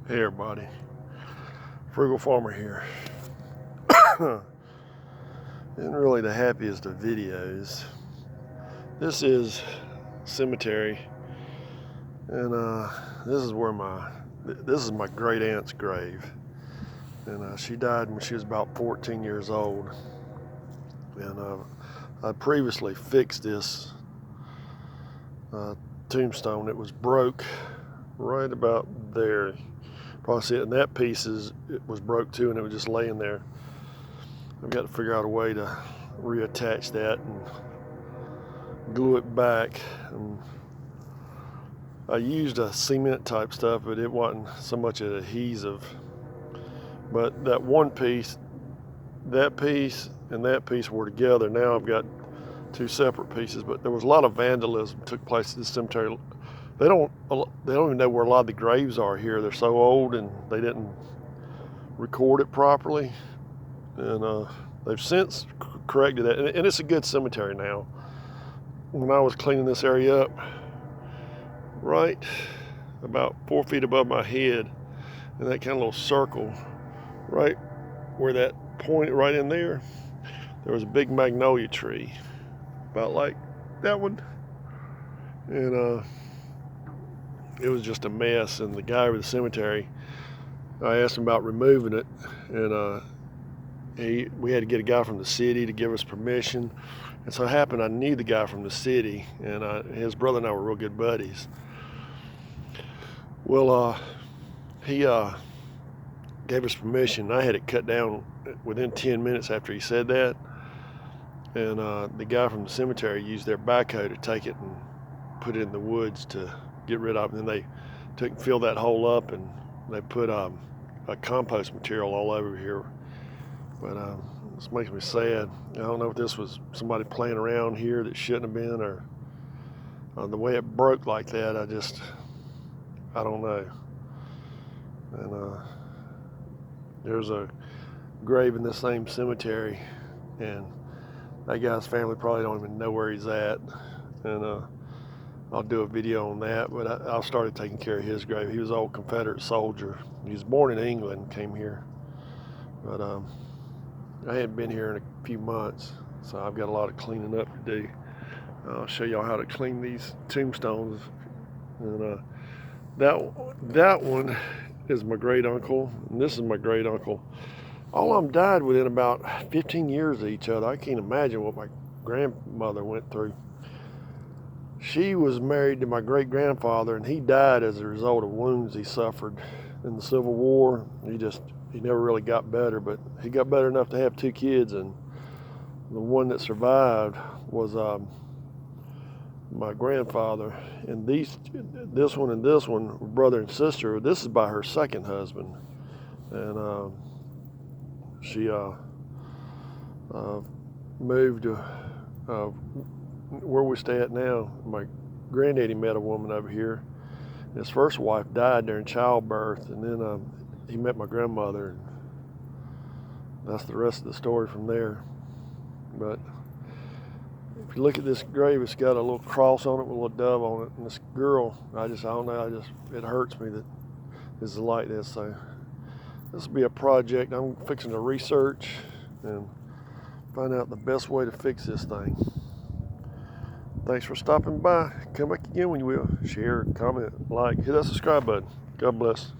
Hey everybody, Frugal Farmer here. Isn't really the happiest of videos. This is cemetery, and this is where this is my great aunt's grave, and she died when she was about 14 years old. And I previously fixed this tombstone. It was broke right about there. Probably see it, and that piece it was broke too, and it was just laying there. I've got to figure out a way to reattach that and glue it back. And I used a cement type stuff, but it wasn't so much an adhesive. But that one piece, that piece, and that piece were together. Now I've got two separate pieces. But there was a lot of vandalism took place at this cemetery. They don't even know where a lot of the graves are here. They're so old, and they didn't record it properly. And they've since corrected that, and it's a good cemetery now. When I was cleaning this area up, right about 4 feet above my head, in that kind of little circle, right where that point right in there was a big magnolia tree, about like that one, and it was just a mess. And the guy with the cemetery, I asked him about removing it, and we had to get a guy from the city to give us permission. And so it happened I knew the guy from the city, and his brother and I were real good buddies. Well, he gave us permission. I had it cut down within 10 minutes after he said that. And the guy from the cemetery used their backhoe to take it and put it in the woods to get rid of it. And then they filled that hole up, and they put a compost material all over here. But this makes me sad. I don't know if this was somebody playing around here that shouldn't have been, or the way it broke like that, I don't know. And there's a grave in this same cemetery, and that guy's family probably don't even know where he's at. And I'll do a video on that, but I started taking care of his grave. He was an old Confederate soldier. He was born in England, came here. But I hadn't been here in a few months, so I've got a lot of cleaning up to do. I'll show y'all how to clean these tombstones. And that one is my great uncle, and this is my great uncle. All of them died within about 15 years of each other. I can't imagine what my grandmother went through. She was married to my great grandfather, and he died as a result of wounds he suffered in the Civil War. He never really got better, but he got better enough to have two kids, and the one that survived was my grandfather. And this one and this one were brother and sister. This is by her second husband, and she moved to where we stay at now. My granddaddy met a woman over here. His first wife died during childbirth, and then he met my grandmother, and that's the rest of the story from there. But if you look at this grave, it's got a little cross on it with a little dove on it. And this girl, I don't know, it hurts me that this is like this. So this will be a project I'm fixing to research and find out the best way to fix this thing. Thanks for stopping by. Come back again when you will. Share, comment, like, hit that subscribe button. God bless.